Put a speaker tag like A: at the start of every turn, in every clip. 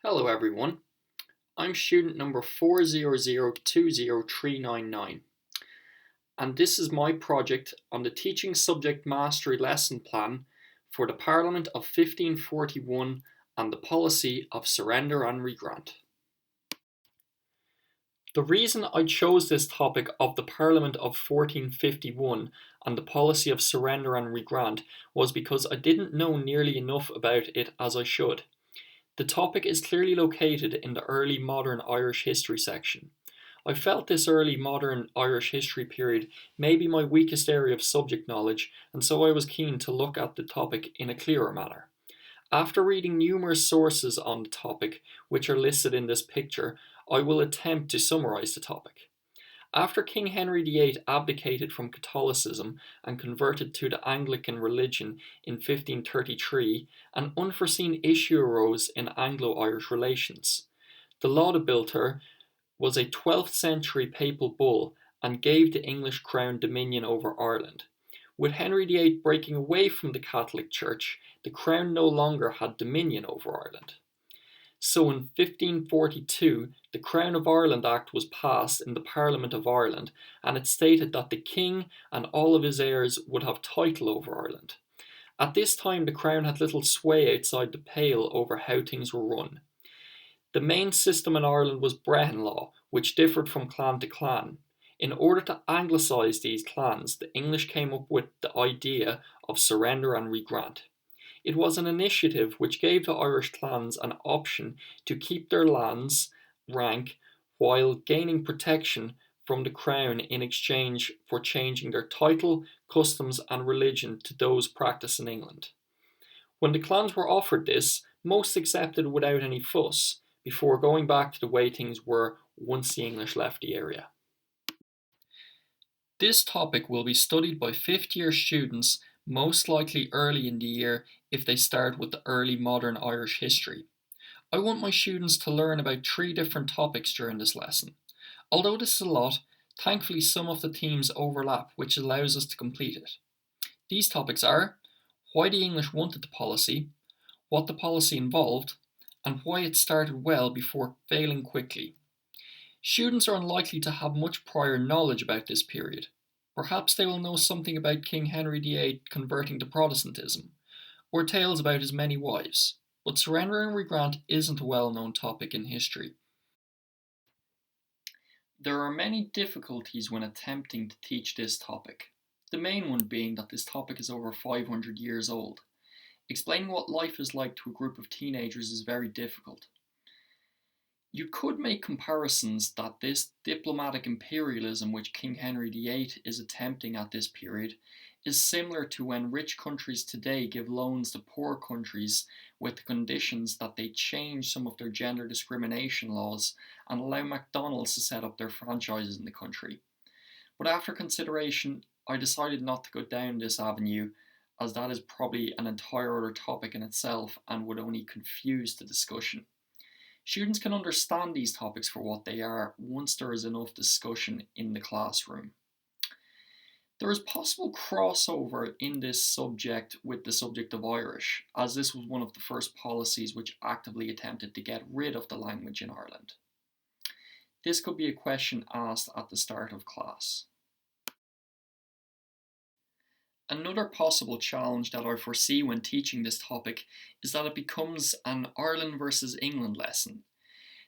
A: Hello everyone, I'm student number 400203999 and this is my project on the Teaching Subject Mastery Lesson Plan for the Parliament of 1541 and the Policy of Surrender and Regrant. The reason I chose this topic of the Parliament of 1451 and the Policy of Surrender and Regrant was because I didn't know nearly enough about it as I should. The topic is clearly located in the early modern Irish history section. I felt this early modern Irish history period may be my weakest area of subject knowledge, and so I was keen to look at the topic in a clearer manner. After reading numerous sources on the topic, which are listed in this picture, I will attempt to summarise the topic. After King Henry VIII abdicated from Catholicism and converted to the Anglican religion in 1533, an unforeseen issue arose in Anglo-Irish relations. The Laudabilter was a 12th century papal bull and gave the English crown dominion over Ireland. With Henry VIII breaking away from the Catholic Church, the crown no longer had dominion over Ireland. So in 1542, the Crown of Ireland Act was passed in the Parliament of Ireland, and it stated that the King and all of his heirs would have title over Ireland. At this time, the Crown had little sway outside the pale over how things were run. The main system in Ireland was Brehon law, which differed from clan to clan. In order to anglicise these clans, the English came up with the idea of surrender and regrant. It was an initiative which gave the Irish clans an option to keep their lands, rank, while gaining protection from the Crown in exchange for changing their title, customs and religion to those practiced in England. When the clans were offered this, most accepted without any fuss, before going back to the way things were once the English left the area. This topic will be studied by 5th year students, most likely early in the year if they start with the early modern Irish history. I want my students to learn about 3 different topics during this lesson. Although this is a lot, thankfully some of the themes overlap, which allows us to complete it. These topics are why the English wanted the policy, what the policy involved, and why it started well before failing quickly. Students are unlikely to have much prior knowledge about this period. Perhaps they will know something about King Henry VIII converting to Protestantism, or tales about his many wives, but surrender and regrant isn't a well-known topic in history. There are many difficulties when attempting to teach this topic, the main one being that this topic is over 500 years old. Explaining what life is like to a group of teenagers is very difficult. You could make comparisons that this diplomatic imperialism which King Henry VIII is attempting at this period is similar to when rich countries today give loans to poor countries with the conditions that they change some of their gender discrimination laws and allow McDonald's to set up their franchises in the country. But after consideration, I decided not to go down this avenue, as that is probably an entire other topic in itself and would only confuse the discussion. Students can understand these topics for what they are once there is enough discussion in the classroom. There is possible crossover in this subject with the subject of Irish, as this was one of the first policies which actively attempted to get rid of the language in Ireland. This could be a question asked at the start of class. Another possible challenge that I foresee when teaching this topic is that it becomes an Ireland versus England lesson.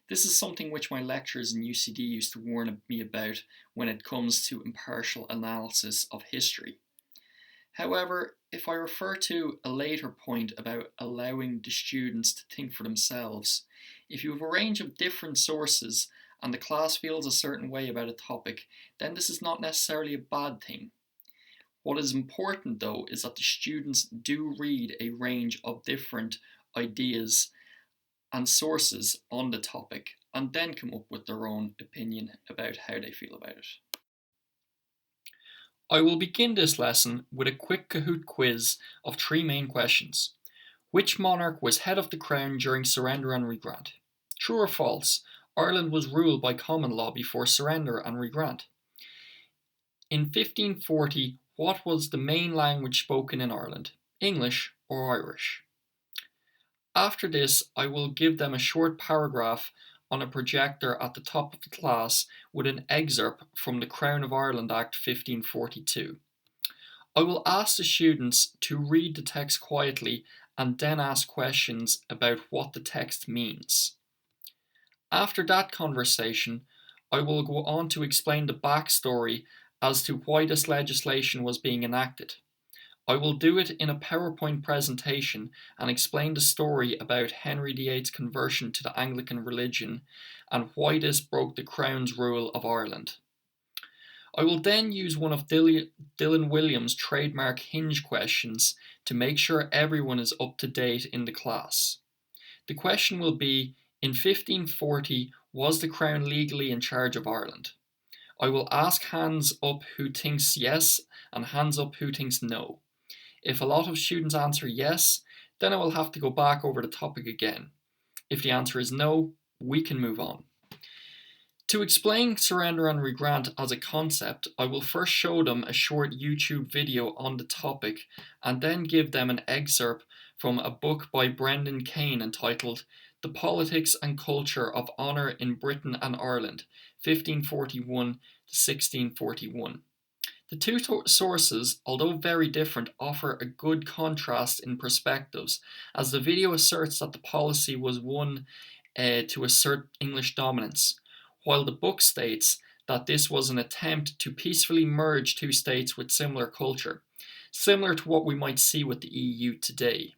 A: This is something which my lecturers in UCD used to warn me about when it comes to impartial analysis of history. However, if I refer to a later point about allowing the students to think for themselves, if you have a range of different sources and the class feels a certain way about a topic, then this is not necessarily a bad thing. What is important though is that the students do read a range of different ideas and sources on the topic and then come up with their own opinion about how they feel about it. I will begin this lesson with a quick Kahoot quiz of 3 main questions. Which monarch was head of the crown during surrender and regrant? True or false? Ireland was ruled by common law before surrender and regrant. In 1540, what was the main language spoken in Ireland? English or Irish? After this, I will give them a short paragraph on a projector at the top of the class with an excerpt from the Crown of Ireland Act 1542. I will ask the students to read the text quietly and then ask questions about what the text means. After that conversation, I will go on to explain the backstory as to why this legislation was being enacted. I will do it in a PowerPoint presentation and explain the story about Henry VIII's conversion to the Anglican religion and why this broke the Crown's rule of Ireland. I will then use one of Dylan Williams' trademark hinge questions to make sure everyone is up to date in the class. The question will be, in 1540, was the Crown legally in charge of Ireland? I will ask hands up who thinks yes and hands up who thinks no. If a lot of students answer yes, then I will have to go back over the topic again. If the answer is no, we can move on. To explain surrender and regrant as a concept, I will first show them a short YouTube video on the topic and then give them an excerpt from a book by Brendan Kane entitled The Politics and Culture of Honour in Britain and Ireland, 1541 to 1641. The two sources, although very different, offer a good contrast in perspectives, as the video asserts that the policy was one to assert English dominance, while the book states that this was an attempt to peacefully merge two states with similar culture, similar to what we might see with the EU today.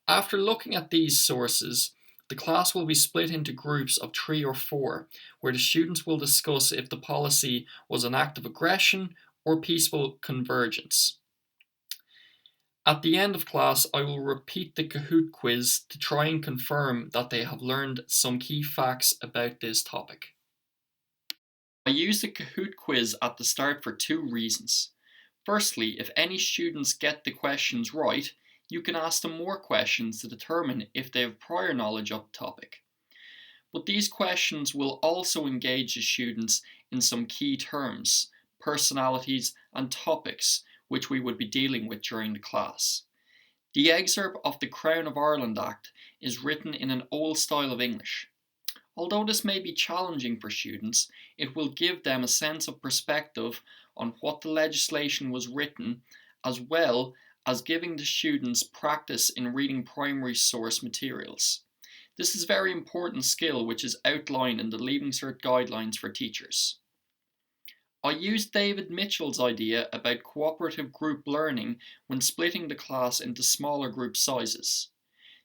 A: After looking at these sources, the class will be split into groups of 3 or 4, where the students will discuss if the policy was an act of aggression or peaceful convergence. At the end of class, I will repeat the Kahoot quiz to try and confirm that they have learned some key facts about this topic. I use the Kahoot quiz at the start for 2 reasons. Firstly, if any students get the questions right, you can ask them more questions to determine if they have prior knowledge of the topic. But these questions will also engage the students in some key terms, personalities, and topics which we would be dealing with during the class. The excerpt of the Crown of Ireland Act is written in an old style of English. Although this may be challenging for students, it will give them a sense of perspective on what the legislation was written, as well as giving the students practice in reading primary source materials. This is a very important skill which is outlined in the Leaving Cert guidelines for teachers. I used David Mitchell's idea about cooperative group learning when splitting the class into smaller group sizes.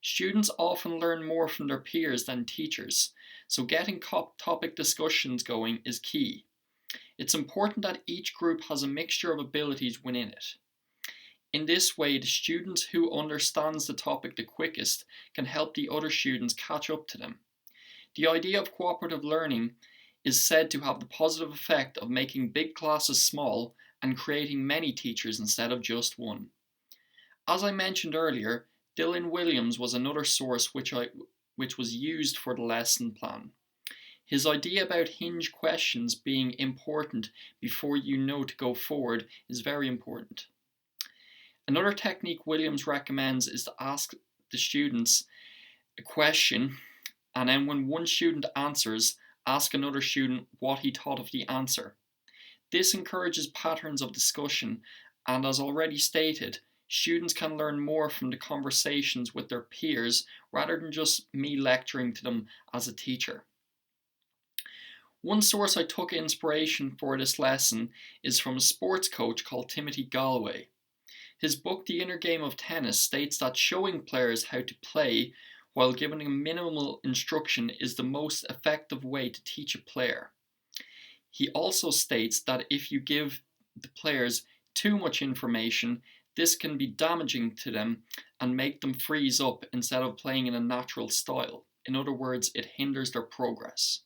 A: Students often learn more from their peers than teachers, so getting topic discussions going is key. It's important that each group has a mixture of abilities within it. In this way, the student who understands the topic the quickest can help the other students catch up to them. The idea of cooperative learning is said to have the positive effect of making big classes small and creating many teachers instead of just one. As I mentioned earlier, Dylan Williams was another source which was used for the lesson plan. His idea about hinge questions being important before you know to go forward is very important. Another technique Williams recommends is to ask the students a question, and then when one student answers, ask another student what he thought of the answer. This encourages patterns of discussion, and as already stated, students can learn more from the conversations with their peers rather than just me lecturing to them as a teacher. One source I took inspiration for this lesson is from a sports coach called Timothy Galway. His book, The Inner Game of Tennis, states that showing players how to play while giving them minimal instruction is the most effective way to teach a player. He also states that if you give the players too much information, this can be damaging to them and make them freeze up instead of playing in a natural style. In other words, it hinders their progress.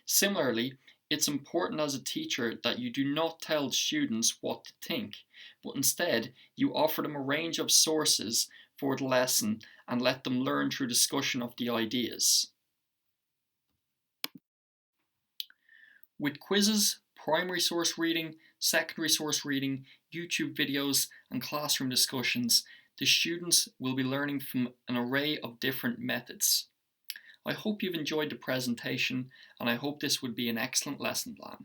A: Similarly, it's important as a teacher that you do not tell students what to think, but instead you offer them a range of sources for the lesson and let them learn through discussion of the ideas. With quizzes, primary source reading, secondary source reading, YouTube videos, and classroom discussions, the students will be learning from an array of different methods. I hope you've enjoyed the presentation, and I hope this would be an excellent lesson plan.